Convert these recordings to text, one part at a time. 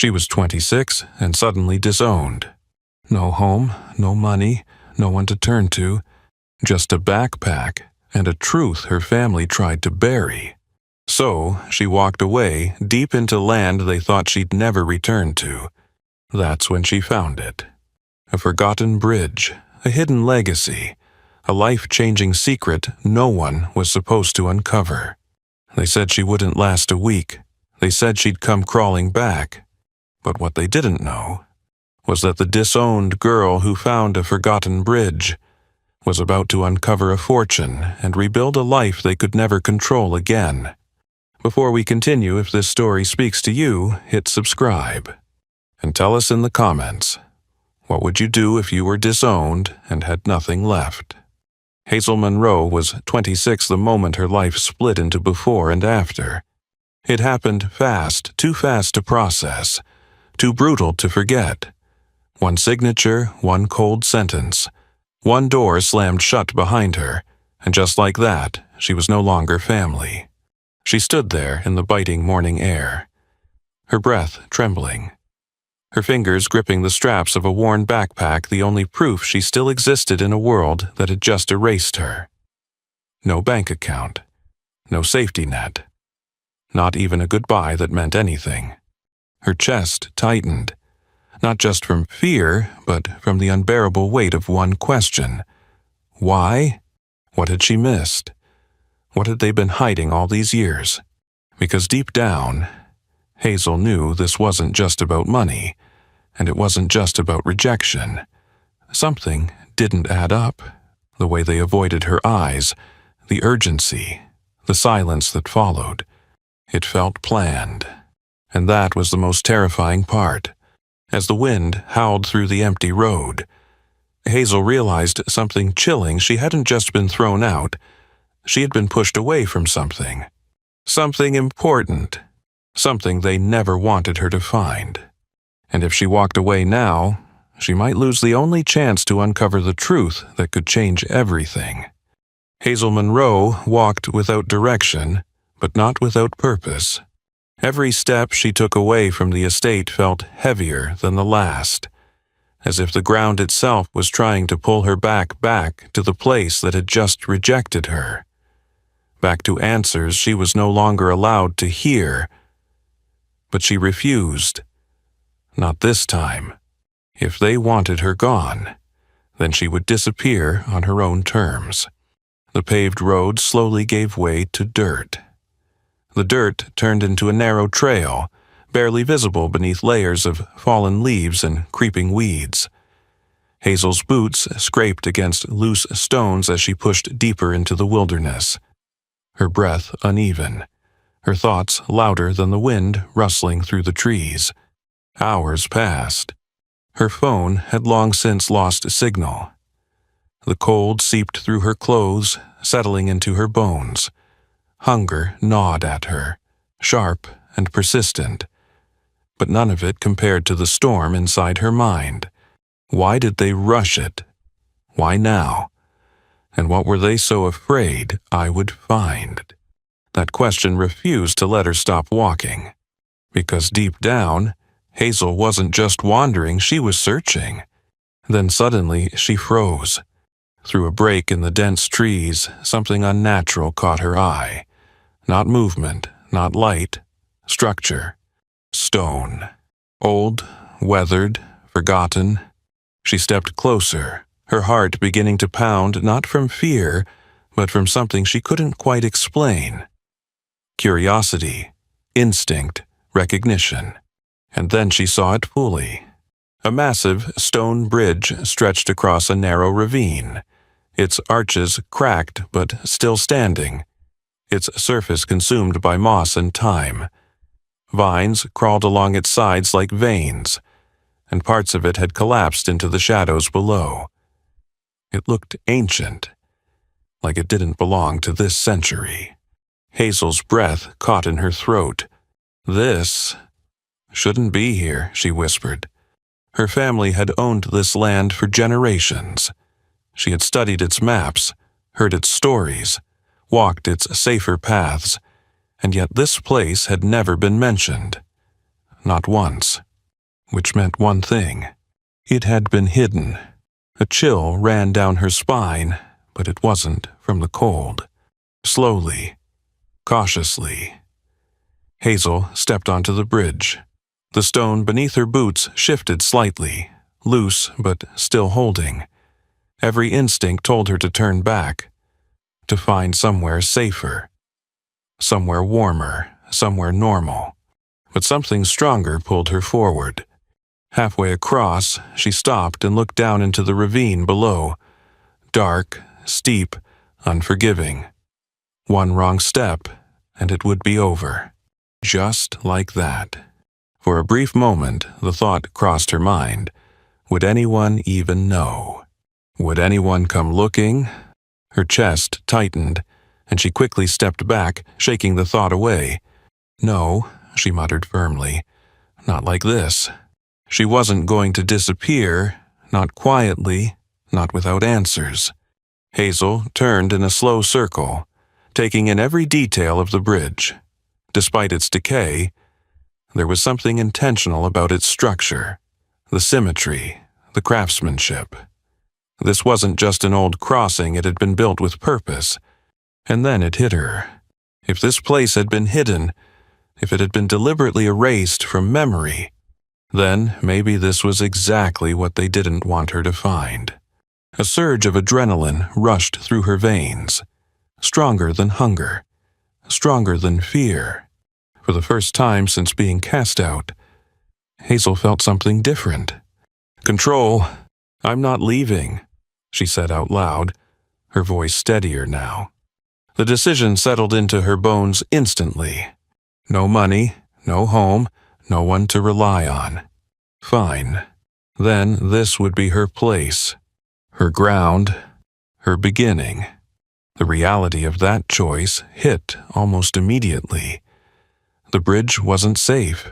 She was 26 and suddenly disowned. No home, no money, no one to turn to, just a backpack and a truth her family tried to bury. So she walked away deep into land they thought she'd never return to. That's when she found it. A forgotten bridge, a hidden legacy, a life-changing secret no one was supposed to uncover. They said she wouldn't last a week. They said she'd come crawling back. But what they didn't know was that the disowned girl who found a forgotten bridge was about to uncover a fortune and rebuild a life they could never control again. Before we continue, if this story speaks to you, hit subscribe. And tell us in the comments, what would you do if you were disowned and had nothing left? Hazel Monroe was 26 the moment her life split into before and after. It happened fast, too fast to process, too brutal to forget. One signature, one cold sentence. One door slammed shut behind her, and just like that, she was no longer family. She stood there in the biting morning air, her breath trembling, her fingers gripping the straps of a worn backpack, the only proof she still existed in a world that had just erased her. No bank account, no safety net, not even a goodbye that meant anything. Her chest tightened, not just from fear, but from the unbearable weight of one question. Why? What had she missed? What had they been hiding all these years? Because deep down, Hazel knew this wasn't just about money, and it wasn't just about rejection. Something didn't add up. The way they avoided her eyes, the urgency, the silence that followed. It felt planned. And that was the most terrifying part. As the wind howled through the empty road, Hazel realized something chilling. She hadn't just been thrown out. She had been pushed away from something. Something important. Something they never wanted her to find. And if she walked away now, she might lose the only chance to uncover the truth that could change everything. Hazel Monroe walked without direction, but not without purpose. Every step she took away from the estate felt heavier than the last, as if the ground itself was trying to pull her back to the place that had just rejected her. Back to answers she was no longer allowed to hear. But she refused. Not this time. If they wanted her gone, then she would disappear on her own terms. The paved road slowly gave way to dirt. The dirt turned into a narrow trail, barely visible beneath layers of fallen leaves and creeping weeds. Hazel's boots scraped against loose stones as she pushed deeper into the wilderness. Her breath uneven, her thoughts louder than the wind rustling through the trees. Hours passed. Her phone had long since lost signal. The cold seeped through her clothes, settling into her bones. Hunger gnawed at her, sharp and persistent. But none of it compared to the storm inside her mind. Why did they rush it? Why now? And what were they so afraid I would find? That question refused to let her stop walking. Because deep down, Hazel wasn't just wandering, she was searching. Then suddenly she froze. Through a break in the dense trees, something unnatural caught her eye. Not movement, not light, structure. Stone. Old, weathered, forgotten. She stepped closer, her heart beginning to pound not from fear, but from something she couldn't quite explain. Curiosity, instinct, recognition. And then she saw it fully. A massive stone bridge stretched across a narrow ravine, its arches cracked but still standing, its surface consumed by moss and time. Vines crawled along its sides like veins, and parts of it had collapsed into the shadows below. It looked ancient, like it didn't belong to this century. Hazel's breath caught in her throat. This shouldn't be here, she whispered. Her family had owned this land for generations. She had studied its maps, heard its stories, walked its safer paths, and yet this place had never been mentioned. Not once. which meant one thing. It had been hidden. A chill ran down her spine, but it wasn't from the cold. Slowly, cautiously, Hazel stepped onto the bridge. The stone beneath her boots shifted slightly, loose but still holding. Every instinct told her to turn back, to find somewhere safer, somewhere warmer, somewhere normal. But something stronger pulled her forward. Halfway across, she stopped and looked down into the ravine below. Dark, steep, unforgiving. One wrong step, and it would be over. Just like that. For a brief moment, the thought crossed her mind. Would anyone even know? Would anyone come looking? Her chest tightened, and she quickly stepped back, shaking the thought away. No, she muttered firmly. Not like this. She wasn't going to disappear, not quietly, not without answers. Hazel turned in a slow circle, taking in every detail of the bridge. Despite its decay, there was something intentional about its structure, the symmetry, the craftsmanship. This wasn't just an old crossing, it had been built with purpose. And then it hit her. If this place had been hidden, if it had been deliberately erased from memory, then maybe this was exactly what they didn't want her to find. A surge of adrenaline rushed through her veins, stronger than hunger, stronger than fear. For the first time since being cast out, Hazel felt something different. Control, I'm not leaving, she said out loud, her voice steadier now. The decision settled into her bones instantly. No money, no home, no one to rely on. Fine. Then this would be her place, her ground, her beginning. The reality of that choice hit almost immediately. The bridge wasn't safe.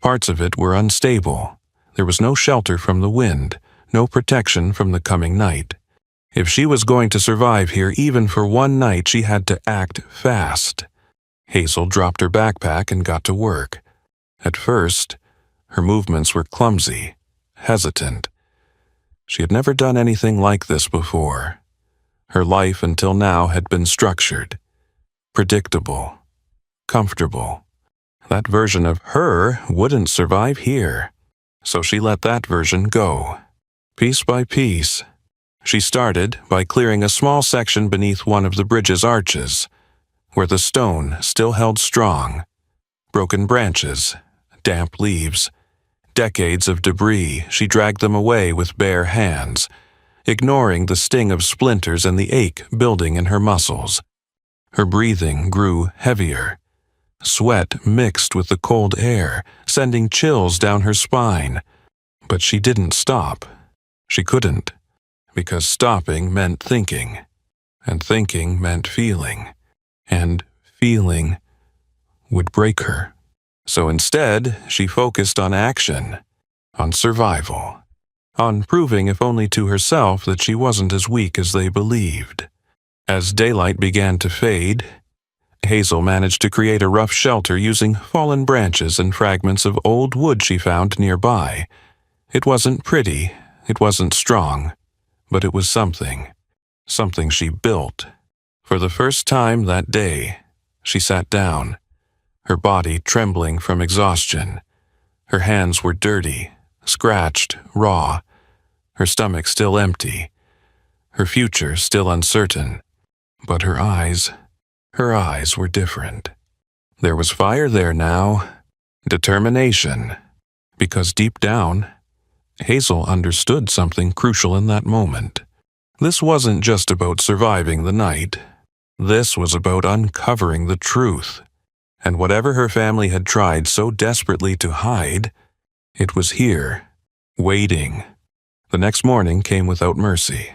Parts of it were unstable. There was no shelter from the wind, no protection from the coming night. If she was going to survive here even for one night, she had to act fast. Hazel dropped her backpack and got to work. At first, her movements were clumsy, hesitant. She had never done anything like this before. Her life until now had been structured, predictable, comfortable. That version of her wouldn't survive here, so she let that version go. Piece by piece, she started by clearing a small section beneath one of the bridge's arches, where the stone still held strong. Broken branches, damp leaves, decades of debris, she dragged them away with bare hands, ignoring the sting of splinters and the ache building in her muscles. Her breathing grew heavier. Sweat mixed with the cold air, sending chills down her spine. But she didn't stop. She couldn't, because stopping meant thinking, and thinking meant feeling, and feeling would break her. So instead, she focused on action, on survival, on proving, if only to herself, that she wasn't as weak as they believed. As daylight began to fade, Hazel managed to create a rough shelter using fallen branches and fragments of old wood she found nearby. It wasn't pretty, it wasn't strong, but it was something she built. For the first time that day, she sat down, her body trembling from exhaustion. Her hands were dirty, scratched, raw, her stomach still empty, her future still uncertain. But her eyes were different. There was fire there now, determination, because deep down, Hazel understood something crucial in that moment. This wasn't just about surviving the night. This was about uncovering the truth. And whatever her family had tried so desperately to hide, it was here, waiting. The next morning came without mercy.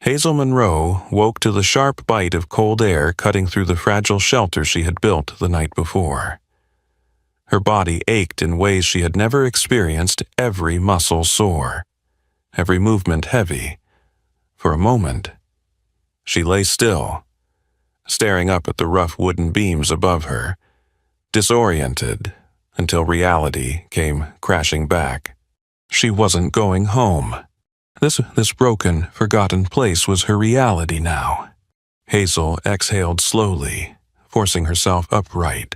Hazel Monroe woke to the sharp bite of cold air cutting through the fragile shelter she had built the night before. Her body ached in ways she had never experienced, every muscle sore, every movement heavy. For a moment, she lay still, staring up at the rough wooden beams above her, disoriented until reality came crashing back. She wasn't going home. This broken, forgotten place was her reality now. Hazel exhaled slowly, forcing herself upright.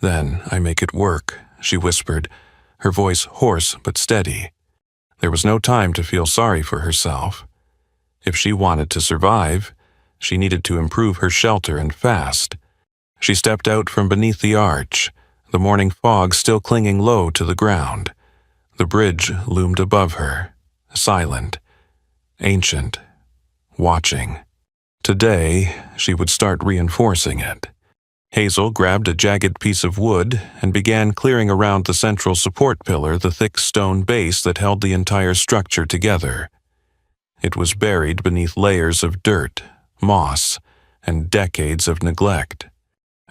"Then I make it work," she whispered, her voice hoarse but steady. There was no time to feel sorry for herself. If she wanted to survive, she needed to improve her shelter and fast. She stepped out from beneath the arch, the morning fog still clinging low to the ground. The bridge loomed above her, silent, ancient, watching. Today, she would start reinforcing it. Hazel grabbed a jagged piece of wood and began clearing around the central support pillar the thick stone base that held the entire structure together. It was buried beneath layers of dirt, moss, and decades of neglect.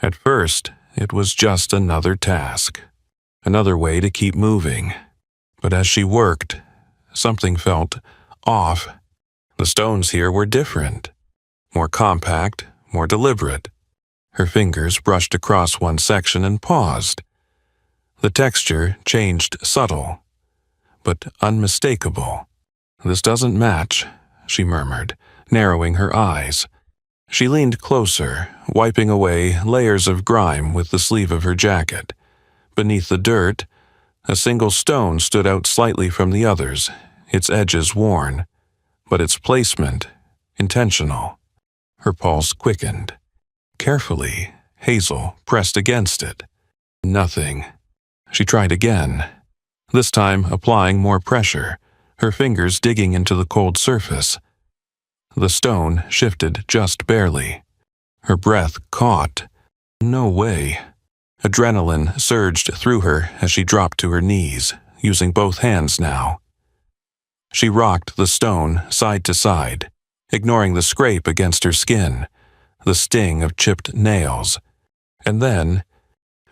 At first, it was just another task, another way to keep moving. But as she worked, something felt off. The stones here were different, more compact, more deliberate. Her fingers brushed across one section and paused. The texture changed subtle, but unmistakable. "This doesn't match," she murmured, narrowing her eyes. She leaned closer, wiping away layers of grime with the sleeve of her jacket. Beneath the dirt, a single stone stood out slightly from the others, its edges worn, but its placement intentional. Her pulse quickened. Carefully, Hazel pressed against it. Nothing. She tried again, this time applying more pressure, her fingers digging into the cold surface. The stone shifted just barely. Her breath caught. No way. Adrenaline surged through her as she dropped to her knees, using both hands now. She rocked the stone side to side, ignoring the scrape against her skin, the sting of chipped nails. And then,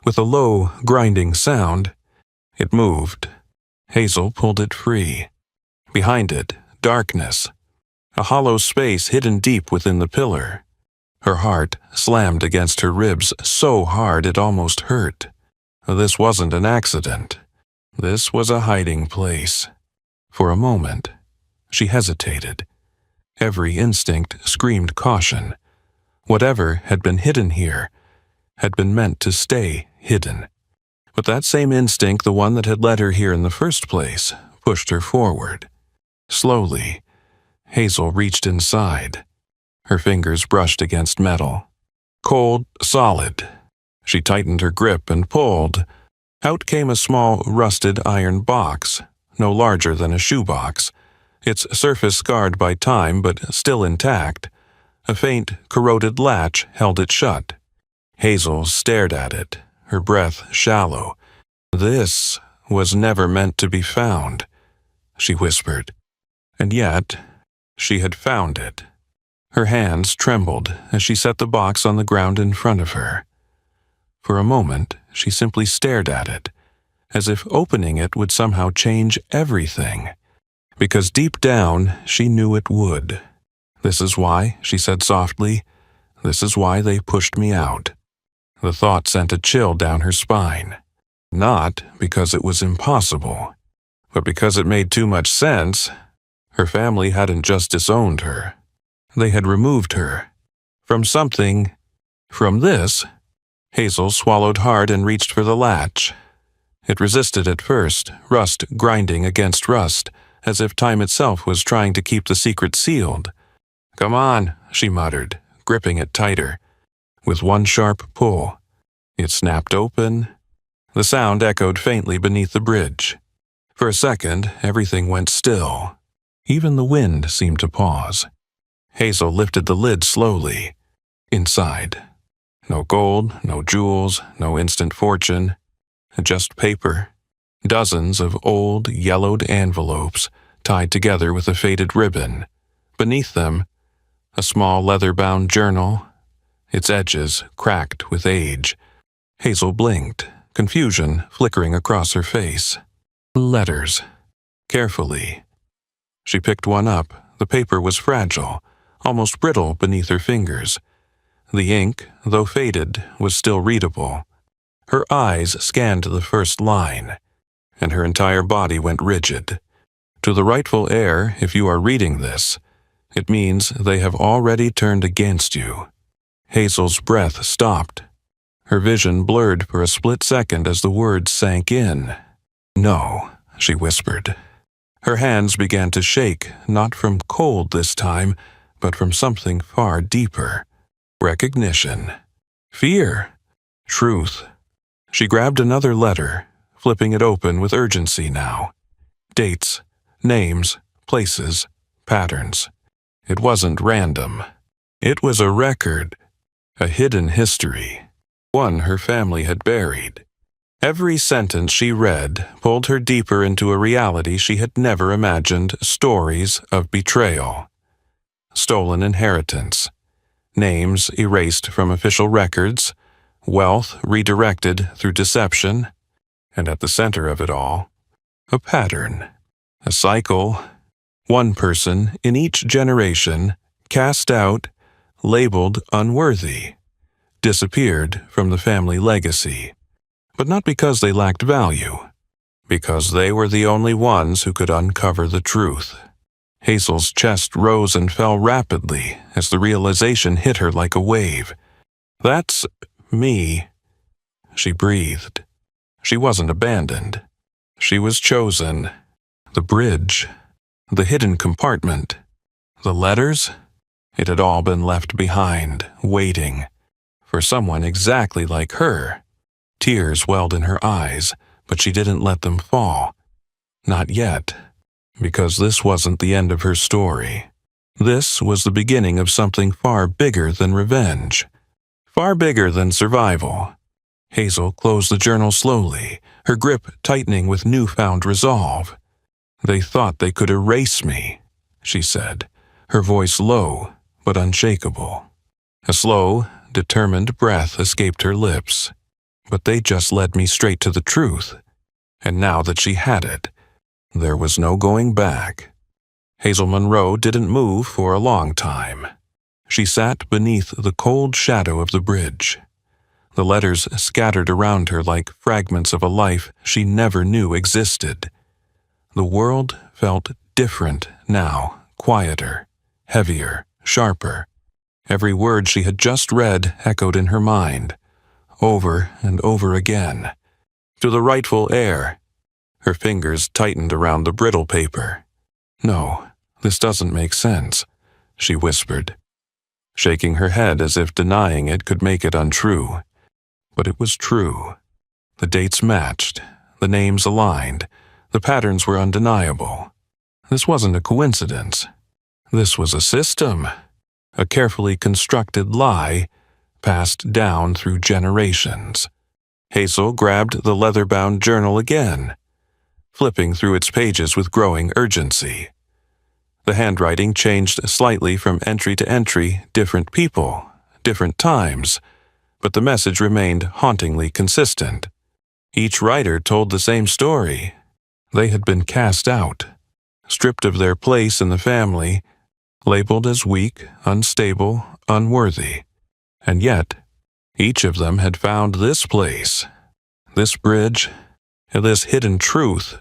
with a low, grinding sound, it moved. Hazel pulled it free. Behind it, darkness, a hollow space hidden deep within the pillar. Her heart slammed against her ribs so hard it almost hurt. This wasn't an accident. This was a hiding place. For a moment, she hesitated. Every instinct screamed caution. Whatever had been hidden here had been meant to stay hidden. But that same instinct, the one that had led her here in the first place, pushed her forward. Slowly, Hazel reached inside. Her fingers brushed against metal. Cold, solid. She tightened her grip and pulled. Out came a small, rusted iron box, no larger than a shoebox, its surface scarred by time but still intact. A faint, corroded latch held it shut. Hazel stared at it, her breath shallow. "This was never meant to be found," she whispered. And yet, she had found it. Her hands trembled as she set the box on the ground in front of her. For a moment, she simply stared at it, as if opening it would somehow change everything. Because deep down, she knew it would. "This is why," she said softly, "this is why they pushed me out." The thought sent a chill down her spine. Not because it was impossible, but because it made too much sense. Her family hadn't just disowned her. They had removed her. From something. From this. Hazel swallowed hard and reached for the latch. It resisted at first, rust grinding against rust, as if time itself was trying to keep the secret sealed. "Come on," she muttered, gripping it tighter. With one sharp pull, it snapped open. The sound echoed faintly beneath the bridge. For a second, everything went still. Even the wind seemed to pause. Hazel lifted the lid slowly. Inside. No gold, no jewels, no instant fortune. Just paper. Dozens of old, yellowed envelopes tied together with a faded ribbon. Beneath them, a small leather-bound journal, its edges cracked with age. Hazel blinked, confusion flickering across her face. Letters. Carefully. She picked one up. The paper was fragile, almost brittle beneath her fingers. The ink, though faded, was still readable. Her eyes scanned the first line. and her entire body went rigid. To the rightful heir, if you are reading this, it means they have already turned against you. Hazel's breath stopped. Her vision blurred for a split second as the words sank in. "No," she whispered. Her hands began to shake, not from cold this time, but from something far deeper. Recognition. Fear. Truth. She grabbed another letter, flipping it open with urgency now. Dates, names, places, patterns. It wasn't random. It was a record, a hidden history, one her family had buried. Every sentence she read pulled her deeper into a reality she had never imagined: stories of betrayal. Stolen inheritance. Names erased from official records. Wealth redirected through deception. And at the center of it all, a pattern. A cycle. One person in each generation, cast out, labeled unworthy, disappeared from the family legacy. But not because they lacked value, because they were the only ones who could uncover the truth. Hazel's chest rose and fell rapidly as the realization hit her like a wave. "That's me," she breathed. She wasn't abandoned. She was chosen. The bridge, the hidden compartment, the letters, it had all been left behind, waiting for someone exactly like her. Tears welled in her eyes, but she didn't let them fall. Not yet, because this wasn't the end of her story. This was the beginning of something far bigger than revenge, far bigger than survival. Hazel closed the journal slowly, her grip tightening with newfound resolve. "They thought they could erase me," she said, her voice low but unshakable. A slow, determined breath escaped her lips. "But they just led me straight to the truth. And now that she had it, there was no going back." Hazel Monroe didn't move for a long time. She sat beneath the cold shadow of the bridge. The letters scattered around her like fragments of a life she never knew existed. The world felt different now, quieter, heavier, sharper. Every word she had just read echoed in her mind, over and over again. "To the rightful heir." Her fingers tightened around the brittle paper. "No, this doesn't make sense," she whispered, shaking her head as if denying it could make it untrue. But it was true. The dates matched, the names aligned, the patterns were undeniable. This wasn't a coincidence. This was a system, a carefully constructed lie passed down through generations. Hazel grabbed the leather-bound journal again, flipping through its pages with growing urgency. The handwriting changed slightly from entry to entry, different people, different times, but the message remained hauntingly consistent. Each writer told the same story. They had been cast out, stripped of their place in the family, labeled as weak, unstable, unworthy. And yet, each of them had found this place, this bridge, this hidden truth.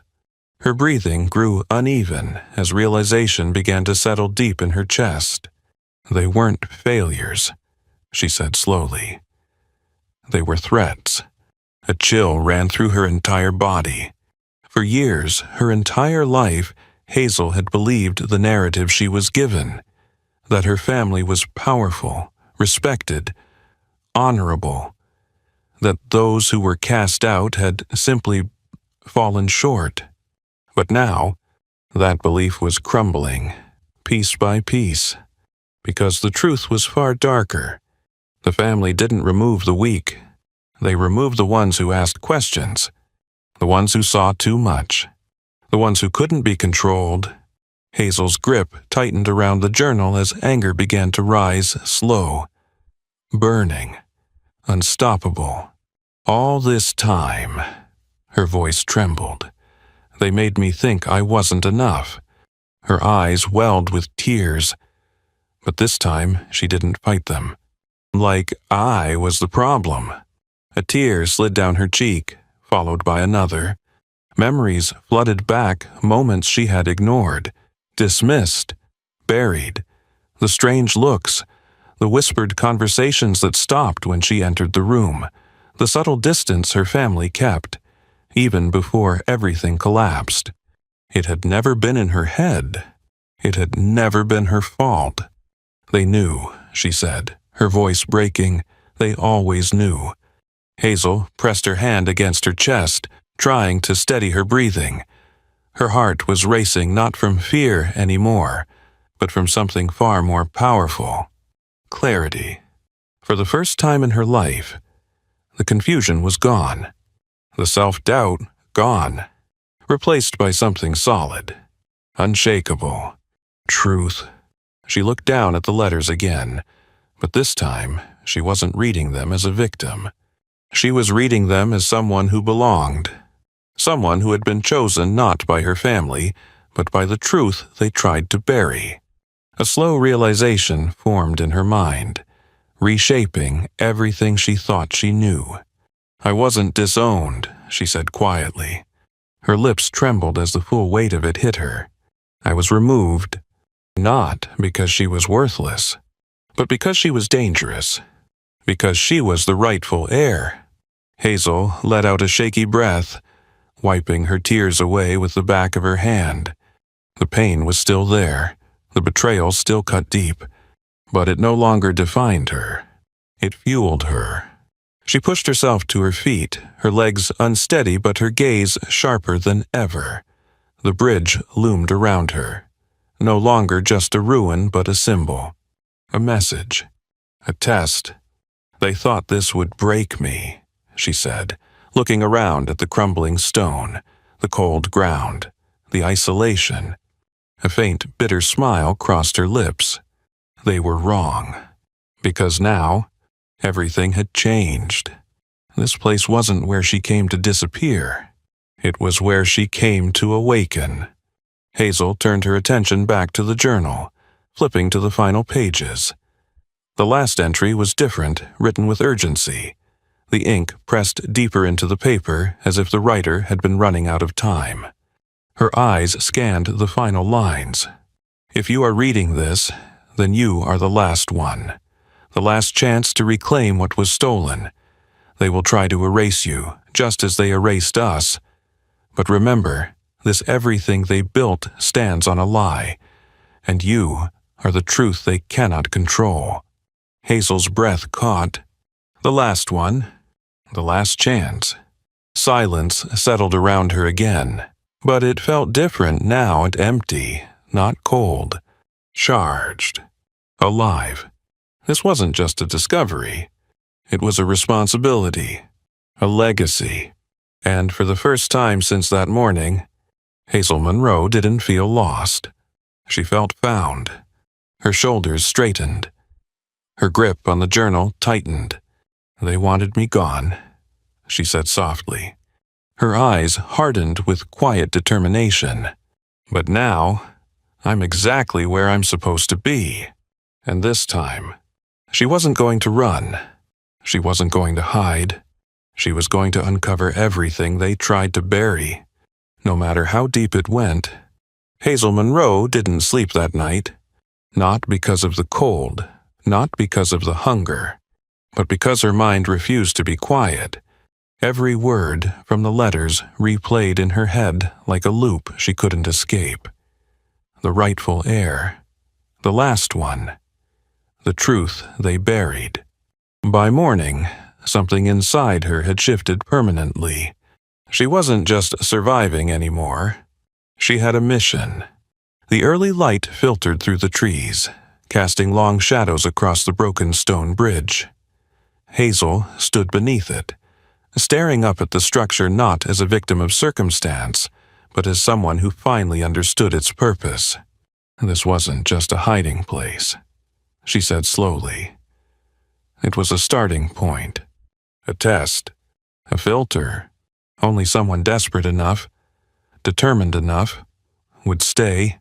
Her breathing grew uneven as realization began to settle deep in her chest. "They weren't failures," she said slowly. "They were threats." A chill ran through her entire body. For years, her entire life, Hazel had believed the narrative she was given, that her family was powerful, respected, honorable, that those who were cast out had simply fallen short. But now, that belief was crumbling, piece by piece, because the truth was far darker. The family didn't remove the weak. They removed the ones who asked questions, the ones who saw too much, the ones who couldn't be controlled. Hazel's grip tightened around the journal as anger began to rise, slow, burning, unstoppable. "All this time," her voice trembled, "they made me think I wasn't enough." Her eyes welled with tears, but this time she didn't fight them. Like I was the problem. A tear slid down her cheek, followed by another. Memories flooded back, moments she had ignored, dismissed, buried. The strange looks, the whispered conversations that stopped when she entered the room, the subtle distance her family kept, even before everything collapsed. It had never been in her head. It had never been her fault. They knew, she said, her voice breaking. They always knew. Hazel pressed her hand against her chest, trying to steady her breathing. Her heart was racing not from fear anymore, but from something far more powerful. Clarity. For the first time in her life, the confusion was gone. The self-doubt gone, replaced by something solid, unshakable. Truth. She looked down at the letters again, but this time she wasn't reading them as a victim. She was reading them as someone who belonged, someone who had been chosen not by her family, but by the truth they tried to bury. A slow realization formed in her mind, reshaping everything she thought she knew. "I wasn't disowned," she said quietly. Her lips trembled as the full weight of it hit her. "I was removed, not because she was worthless, but because she was dangerous, because she was the rightful heir." Hazel let out a shaky breath, wiping her tears away with the back of her hand. The pain was still there, the betrayal still cut deep, but it no longer defined her. It fueled her. She pushed herself to her feet, her legs unsteady but her gaze sharper than ever. The bridge loomed around her, no longer just a ruin but a symbol, a message, a test. "They thought this would break me," she said, looking around at the crumbling stone, the cold ground, the isolation. A faint, bitter smile crossed her lips. They were wrong, because now everything had changed. This place wasn't where she came to disappear. It was where she came to awaken. Hazel turned her attention back to the journal, flipping to the final pages. The last entry was different, written with urgency. The ink pressed deeper into the paper as if the writer had been running out of time. Her eyes scanned the final lines. "If you are reading this, then you are the last one. The last chance to reclaim what was stolen. They will try to erase you, just as they erased us. But remember, this everything they built stands on a lie, and you are the truth they cannot control." Hazel's breath caught. The last one. The last chance. Silence settled around her again, but it felt different now and empty, not cold. Charged. Alive. This wasn't just a discovery. It was a responsibility, a legacy. And for the first time since that morning, Hazel Monroe didn't feel lost. She felt found. Her shoulders straightened. Her grip on the journal tightened. "They wanted me gone," she said softly. Her eyes hardened with quiet determination. "But now, I'm exactly where I'm supposed to be. And this time, she wasn't going to run. She wasn't going to hide. She was going to uncover everything they tried to bury, no matter how deep it went. Hazel Monroe didn't sleep that night, not because of the cold, not because of the hunger, but because her mind refused to be quiet. Every word from the letters replayed in her head like a loop she couldn't escape. The rightful heir. The last one. The truth they buried. By morning, something inside her had shifted permanently. She wasn't just surviving anymore. She had a mission. The early light filtered through the trees, casting long shadows across the broken stone bridge. Hazel stood beneath it, staring up at the structure not as a victim of circumstance, but as someone who finally understood its purpose. "This wasn't just a hiding place," she said slowly. "It was a starting point, a test, a filter. Only someone desperate enough, determined enough, would stay,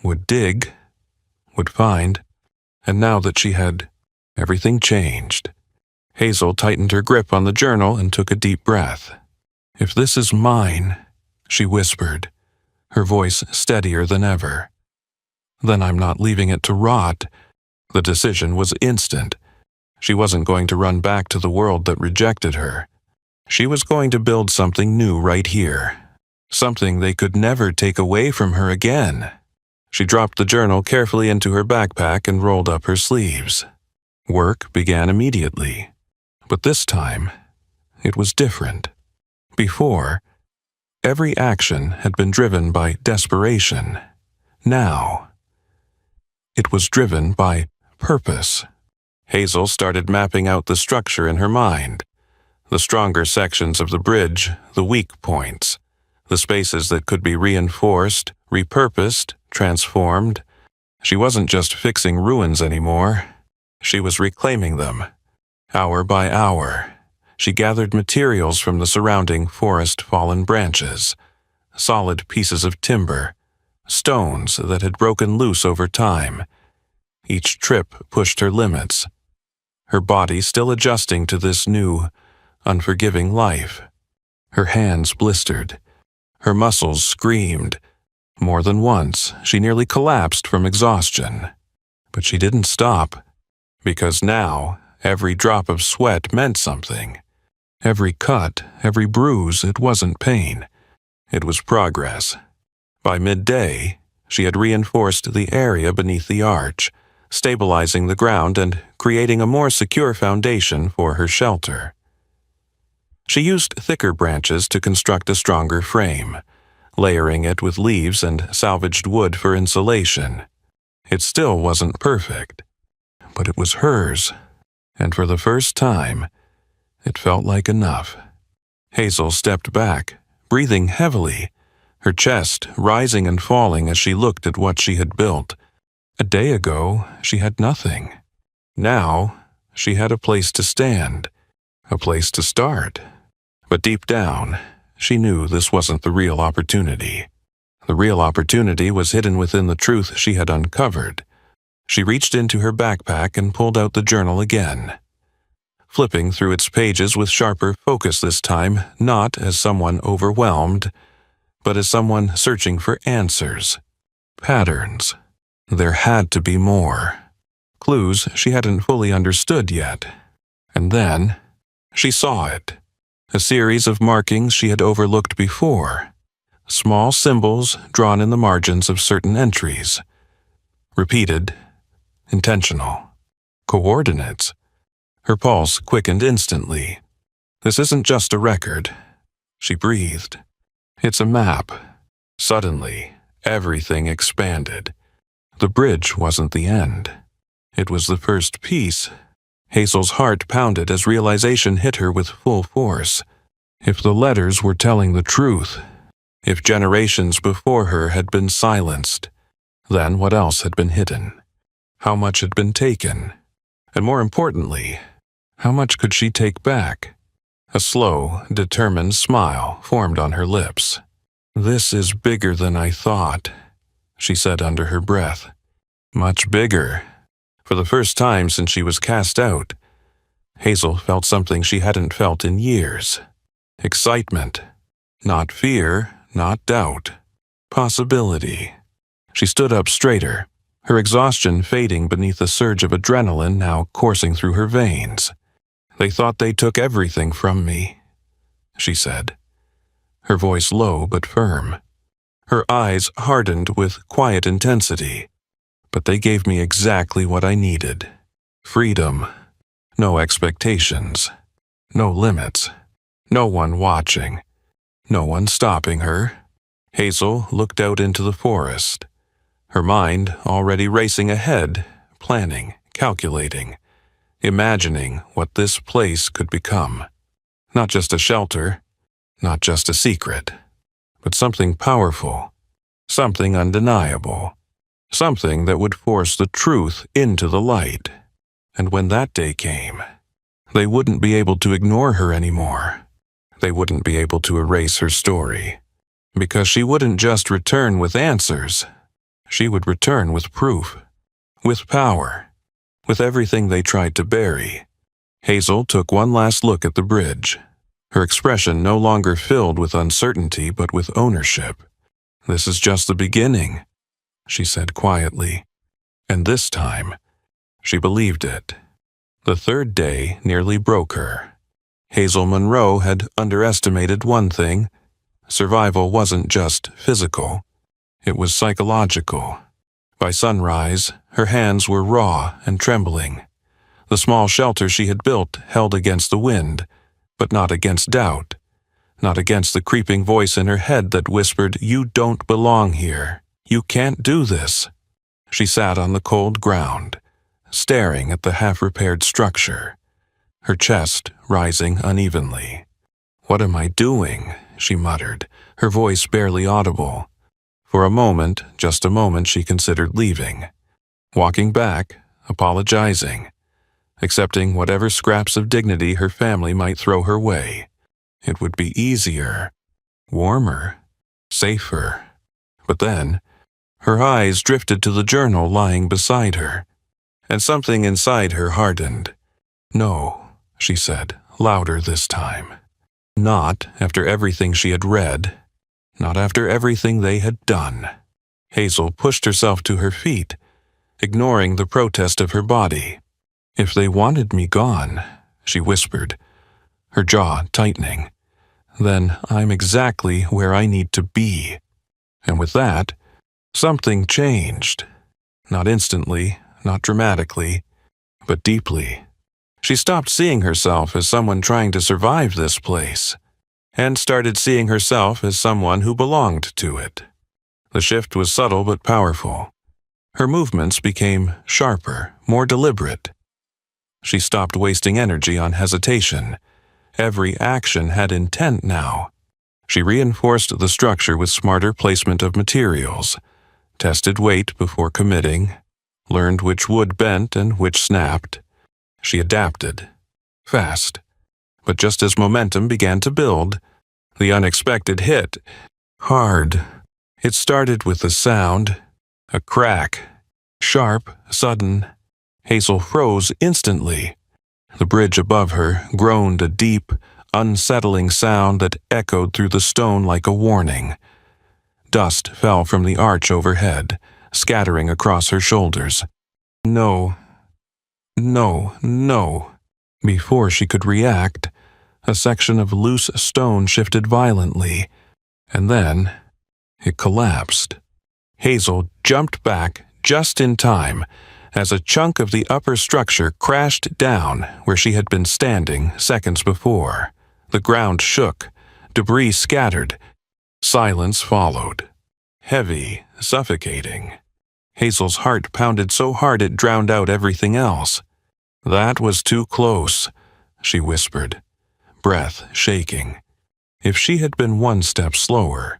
would dig, would find." And now that she had, everything changed. Hazel tightened her grip on the journal and took a deep breath. "If this is mine," she whispered, her voice steadier than ever. Then I'm not leaving it to rot. The decision was instant. She wasn't going to run back to the world that rejected her. She was going to build something new right here. Something they could never take away from her again. She dropped the journal carefully into her backpack and rolled up her sleeves. Work began immediately. But this time, it was different. Before, every action had been driven by desperation. Now, it was driven by purpose. Hazel started mapping out the structure in her mind. The stronger sections of the bridge, the weak points, the spaces that could be reinforced, repurposed, transformed. She wasn't just fixing ruins anymore. She was reclaiming them. Hour by hour, she gathered materials from the surrounding forest fallen branches, solid pieces of timber, stones that had broken loose over time. Each trip pushed her limits, her body still adjusting to this new, unforgiving life. Her hands blistered. Her muscles screamed. More than once, she nearly collapsed from exhaustion. But she didn't stop, because now every drop of sweat meant something. Every cut, every bruise, it wasn't pain. It was progress. By midday, she had reinforced the area beneath the arch, stabilizing the ground and creating a more secure foundation for her shelter. She used thicker branches to construct a stronger frame, layering it with leaves and salvaged wood for insulation. It still wasn't perfect, but it was hers, and for the first time, it felt like enough. Hazel stepped back, breathing heavily, her chest rising and falling as she looked at what she had built. A day ago, she had nothing. Now, she had a place to stand, a place to start. But deep down, she knew this wasn't the real opportunity. The real opportunity was hidden within the truth she had uncovered. She reached into her backpack and pulled out the journal again, flipping through its pages with sharper focus this time, not as someone overwhelmed, but as someone searching for answers, patterns. There had to be more. Clues she hadn't fully understood yet. And then, she saw it. A series of markings she had overlooked before. Small symbols drawn in the margins of certain entries. Repeated, intentional. Coordinates. Her pulse quickened instantly. This isn't just a record. She breathed. It's a map. Suddenly, everything expanded. The bridge wasn't the end. It was the first piece. Hazel's heart pounded as realization hit her with full force. If the letters were telling the truth, if generations before her had been silenced, then what else had been hidden? How much had been taken? And more importantly, how much could she take back? A slow, determined smile formed on her lips. "This is bigger than I thought," she said under her breath. Much bigger. For the first time since she was cast out, Hazel felt something she hadn't felt in years. Excitement. Not fear, not doubt. Possibility. She stood up straighter, her exhaustion fading beneath a surge of adrenaline now coursing through her veins. "They thought they took everything from me," she said, her voice low but firm. Her eyes hardened with quiet intensity. "But they gave me exactly what I needed. Freedom. No expectations. No limits. No one watching. No one stopping her." Hazel looked out into the forest, her mind already racing ahead, planning, calculating, imagining what this place could become. Not just a shelter, not just a secret, but something powerful, something undeniable. Something that would force the truth into the light. And when that day came, they wouldn't be able to ignore her anymore. They wouldn't be able to erase her story. Because she wouldn't just return with answers. She would return with proof. With power. With everything they tried to bury. Hazel took one last look at the bridge. her expression no longer filled with uncertainty but with ownership. "This is just the beginning," she said quietly. And this time, she believed it. The third day nearly broke her. Hazel Monroe had underestimated one thing. Survival wasn't just physical. It was psychological. By sunrise, her hands were raw and trembling. The small shelter she had built held against the wind, but not against doubt, not against the creeping voice in her head that whispered, "You don't belong here. You can't do this." She sat on the cold ground, staring at the half-repaired structure, her chest rising unevenly. "What am I doing?" she muttered, her voice barely audible. For a moment, just a moment, she considered leaving, walking back, apologizing, accepting whatever scraps of dignity her family might throw her way. It would be easier, warmer, safer. But then, her eyes drifted to the journal lying beside her, and something inside her hardened. "No," she said, louder this time. Not after everything she had read, not after everything they had done. Hazel pushed herself to her feet, ignoring the protest of her body. "If they wanted me gone," she whispered, her jaw tightening, "then I'm exactly where I need to be." And with that, something changed. Not instantly, not dramatically, but deeply. She stopped seeing herself as someone trying to survive this place, and started seeing herself as someone who belonged to it. The shift was subtle but powerful. Her movements became sharper, more deliberate. She stopped wasting energy on hesitation. Every action had intent now. She reinforced the structure with smarter placement of materials, tested weight before committing, learned which wood bent and which snapped. She adapted. Fast. But just as momentum began to build, the unexpected hit. Hard. It started with a sound, a crack. Sharp, sudden. Hazel froze instantly. The bridge above her groaned a deep, unsettling sound that echoed through the stone like a warning. Dust fell from the arch overhead, scattering across her shoulders. No. No, no. Before she could react, a section of loose stone shifted violently, and then it collapsed. Hazel jumped back just in time as a chunk of the upper structure crashed down where she had been standing seconds before. The ground shook, debris scattered. Silence followed. Heavy, suffocating. Hazel's heart pounded so hard it drowned out everything else. "That was too close," she whispered, breath shaking. If she had been one step slower,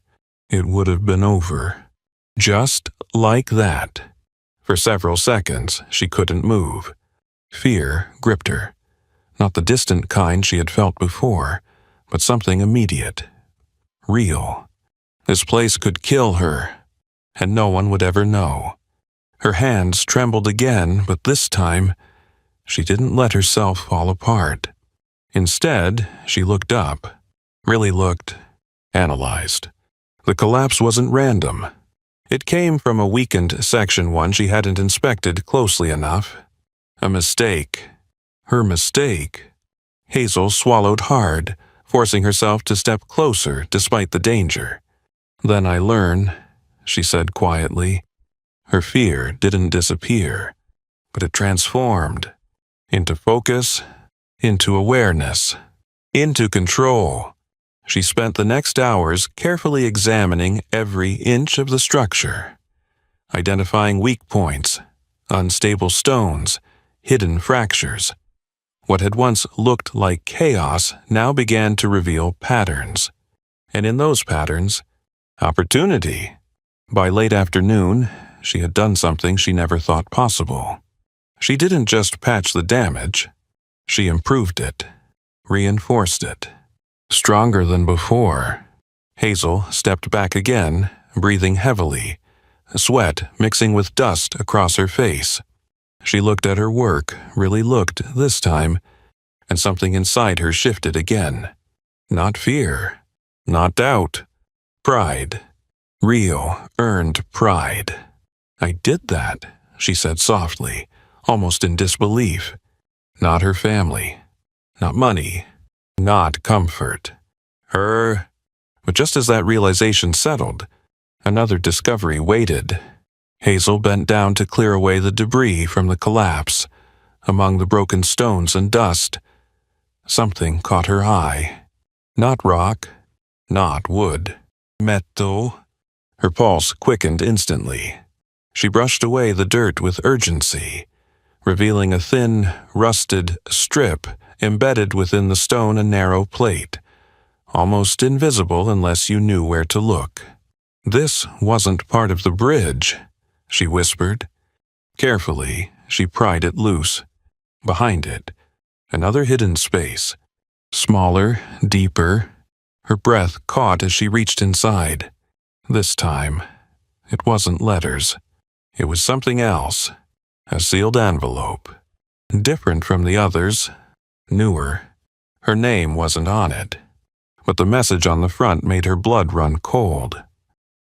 it would have been over. Just like that. For several seconds, she couldn't move. Fear gripped her. Not the distant kind she had felt before, but something immediate. Real. This place could kill her, and no one would ever know. Her hands trembled again, but this time, she didn't let herself fall apart. Instead, she looked up, really looked, analyzed. The collapse wasn't random. It came from a weakened section one she hadn't inspected closely enough. A mistake. Her mistake. Hazel swallowed hard, forcing herself to step closer despite the danger. "Then I learn," she said quietly. Her fear didn't disappear, but it transformed. Into focus, into awareness, into control. She spent the next hours carefully examining every inch of the structure, identifying weak points, unstable stones, hidden fractures. What had once looked like chaos now began to reveal patterns. And in those patterns, opportunity. By late afternoon, she had done something she never thought possible. She didn't just patch the damage, she improved it, reinforced it. Stronger than before. Hazel stepped back again, breathing heavily, sweat mixing with dust across her face. She looked at her work, really looked this time, and something inside her shifted again. Not fear. Not doubt. Pride. Real, earned pride. "I did that," she said softly, almost in disbelief. Not her family. Not money. Not comfort. Her. But just as that realization settled, another discovery waited. Hazel bent down to clear away the debris from the collapse. Among the broken stones and dust, something caught her eye. Not rock, not wood. Metal. Her pulse quickened instantly. She brushed away the dirt with urgency, revealing a thin, rusted strip embedded within the stone, a narrow plate, almost invisible unless you knew where to look. "This wasn't part of the bridge," she whispered. Carefully, she pried it loose. Behind it, another hidden space. Smaller, deeper. Her breath caught as she reached inside. This time, it wasn't letters. It was something else. A sealed envelope. Different from the others. Newer. Her name wasn't on it. But the message on the front made her blood run cold.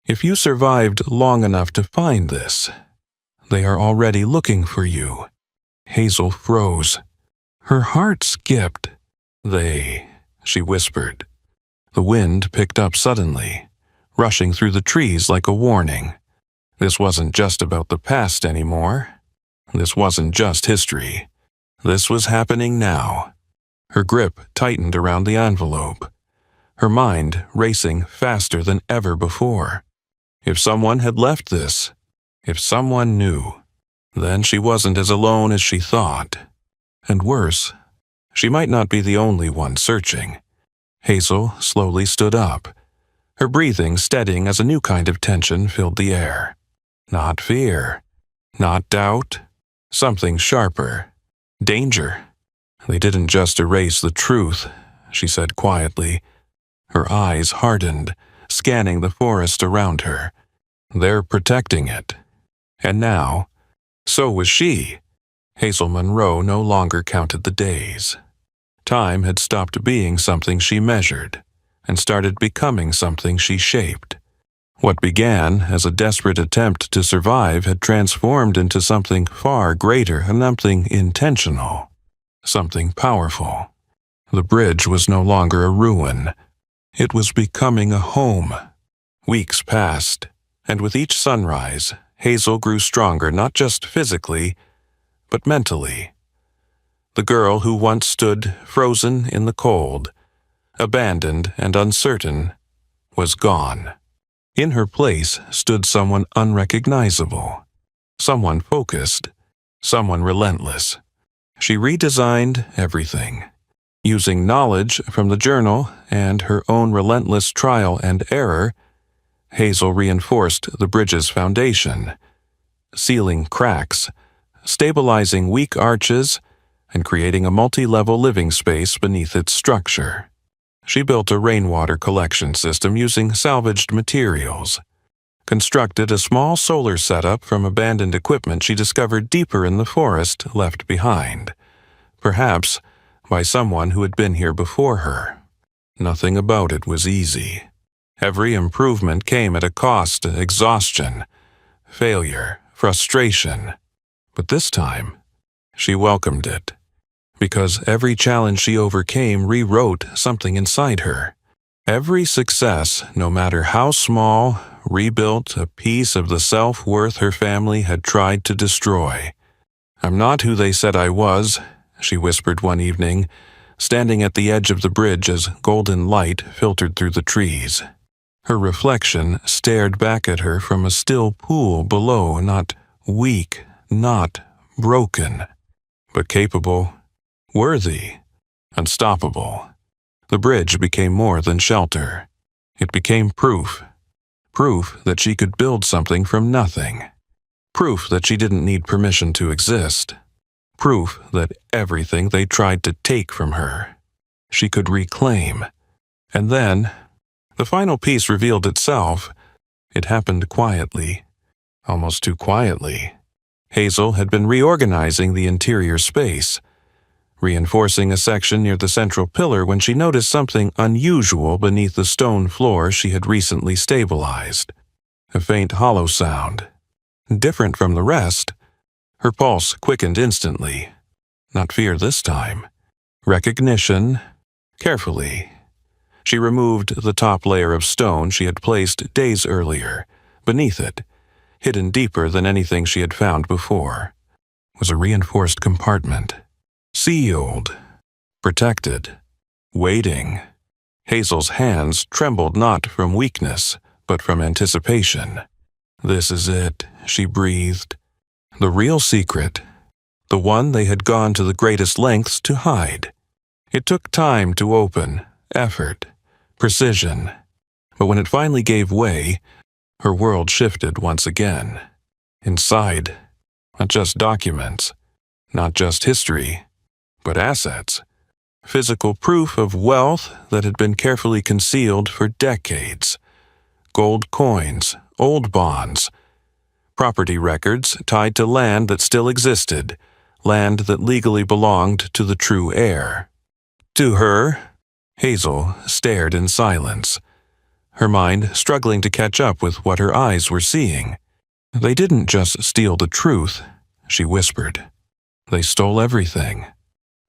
"If you survived long enough to find this, they are already looking for you." Hazel froze. Her heart skipped. "They," she whispered. The wind picked up suddenly, rushing through the trees like a warning. This wasn't just about the past anymore. This wasn't just history. This was happening now. Her grip tightened around the envelope, her mind racing faster than ever before. If someone had left this, if someone knew, then she wasn't as alone as she thought. And worse, she might not be the only one searching. Hazel slowly stood up, her breathing steadying as a new kind of tension filled the air. Not fear, not doubt, something sharper. Danger. "They didn't just erase the truth," she said quietly. Her eyes hardened, scanning the forest around her. "They're protecting it." And now, so was she. Hazel Monroe no longer counted the days. Time had stopped being something she measured and started becoming something she shaped. What began as a desperate attempt to survive had transformed into something far greater, something intentional, something powerful. The bridge was no longer a ruin. It was becoming a home. Weeks passed, and with each sunrise, Hazel grew stronger not just physically, but mentally. The girl who once stood frozen in the cold, abandoned and uncertain, was gone. In her place stood someone unrecognizable, someone focused, someone relentless. She redesigned everything. Using knowledge from the journal and her own relentless trial and error, Hazel reinforced the bridge's foundation, sealing cracks, stabilizing weak arches, and creating a multi-level living space beneath its structure. She built a rainwater collection system using salvaged materials, constructed a small solar setup from abandoned equipment she discovered deeper in the forest left behind, perhaps by someone who had been here before her. Nothing about it was easy. Every improvement came at a cost: exhaustion, failure, frustration. But this time, she welcomed it, because every challenge she overcame rewrote something inside her. Every success, no matter how small, rebuilt a piece of the self-worth her family had tried to destroy. "I'm not who they said I was," she whispered one evening, standing at the edge of the bridge as golden light filtered through the trees. Her reflection stared back at her from a still pool below, not weak, not broken, but capable, worthy, unstoppable. The bridge became more than shelter. It became proof. Proof that she could build something from nothing. Proof that she didn't need permission to exist. Proof that everything they tried to take from her, she could reclaim. And then, the final piece revealed itself. It happened quietly, almost too quietly. Hazel had been reorganizing the interior space, reinforcing a section near the central pillar when she noticed something unusual beneath the stone floor she had recently stabilized. A faint hollow sound. Different from the rest. Her pulse quickened instantly. Not fear this time. Recognition. Carefully. She removed the top layer of stone she had placed days earlier. Beneath it, hidden deeper than anything she had found before, was a reinforced compartment. Sealed. Protected. Waiting. Hazel's hands trembled not from weakness, but from anticipation. This is it, she breathed. The real secret. The one they had gone to the greatest lengths to hide. It took time to open, effort, precision. But when it finally gave way, her world shifted once again. Inside, not just documents, not just history, but assets. Physical proof of wealth that had been carefully concealed for decades. Gold coins, old bonds, property records tied to land that still existed, land that legally belonged to the true heir. To her, Hazel stared in silence, her mind struggling to catch up with what her eyes were seeing. They didn't just steal the truth, she whispered. They stole everything.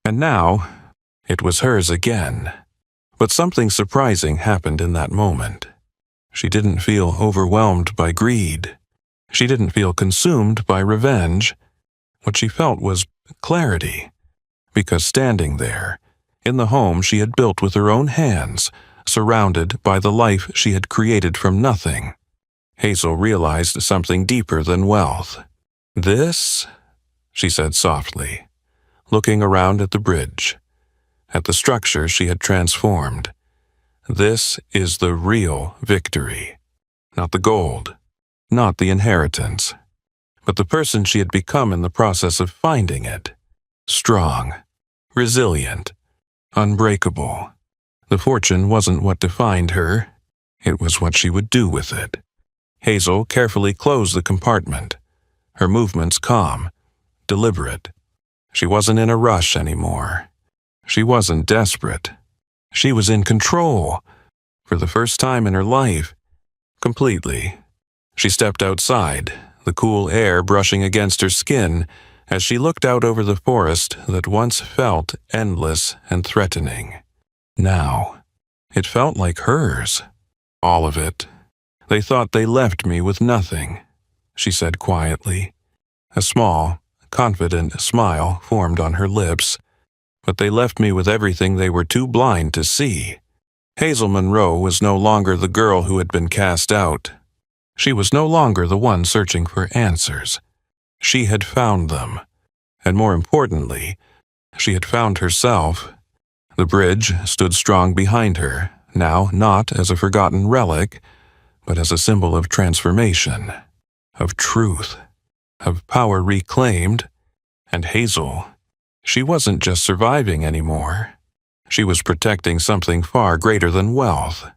And now, it was hers again. But something surprising happened in that moment. She didn't feel overwhelmed by greed. She didn't feel consumed by revenge. What she felt was clarity. Because standing there, in the home she had built with her own hands, surrounded by the life she had created from nothing, Hazel realized something deeper than wealth. This, she said softly, looking around at the bridge, at the structure she had transformed. This is the real victory. Not the gold, not the inheritance, but the person she had become in the process of finding it. Strong, resilient, unbreakable. The fortune wasn't what defined her, it was what she would do with it. Hazel carefully closed the compartment, her movements calm, deliberate. She wasn't in a rush anymore. She wasn't desperate. She was in control, for the first time in her life, completely. She stepped outside, the cool air brushing against her skin as she looked out over the forest that once felt endless and threatening. Now, it felt like hers. All of it. They thought they left me with nothing, she said quietly. A small, confident smile formed on her lips, but they left me with everything they were too blind to see. Hazel Monroe was no longer the girl who had been cast out. She was no longer the one searching for answers. She had found them, and more importantly, she had found herself. The bridge stood strong behind her, now not as a forgotten relic, but as a symbol of transformation, of truth, of power reclaimed. And Hazel, she wasn't just surviving anymore. She was protecting something far greater than wealth.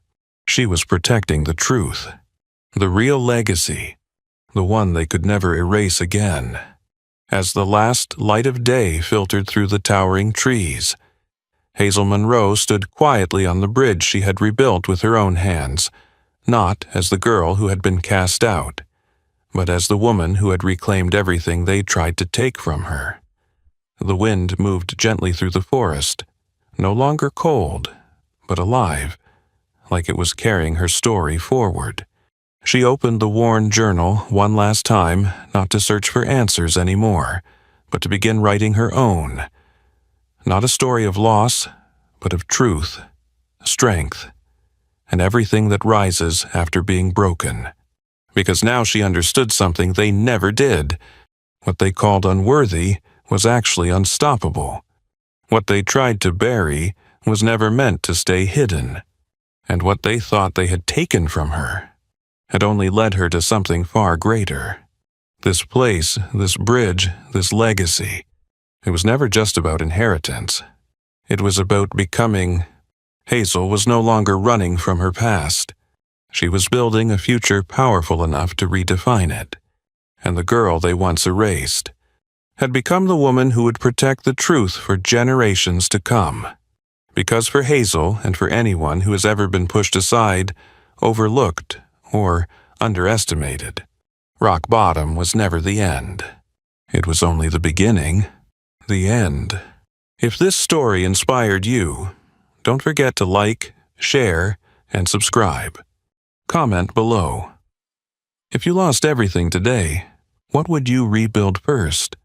She was protecting the truth, the real legacy, the one they could never erase again. As the last light of day filtered through the towering trees, Hazel Monroe stood quietly on the bridge she had rebuilt with her own hands, not as the girl who had been cast out, but as the woman who had reclaimed everything they tried to take from her. The wind moved gently through the forest, no longer cold, but alive, like it was carrying her story forward. She opened the worn journal one last time, not to search for answers anymore, but to begin writing her own. Not a story of loss, but of truth, strength, and everything that rises after being broken. Because now she understood something they never did. What they called unworthy was actually unstoppable. What they tried to bury was never meant to stay hidden. And what they thought they had taken from her had only led her to something far greater. This place, this bridge, this legacy. It was never just about inheritance. It was about becoming. Hazel was no longer running from her past. She was building a future powerful enough to redefine it. And the girl they once erased had become the woman who would protect the truth for generations to come. Because for Hazel and for anyone who has ever been pushed aside, overlooked, or underestimated, rock bottom was never the end. It was only the beginning, the end. If this story inspired you, don't forget to like, share, and subscribe. Comment below. If you lost everything today, what would you rebuild first?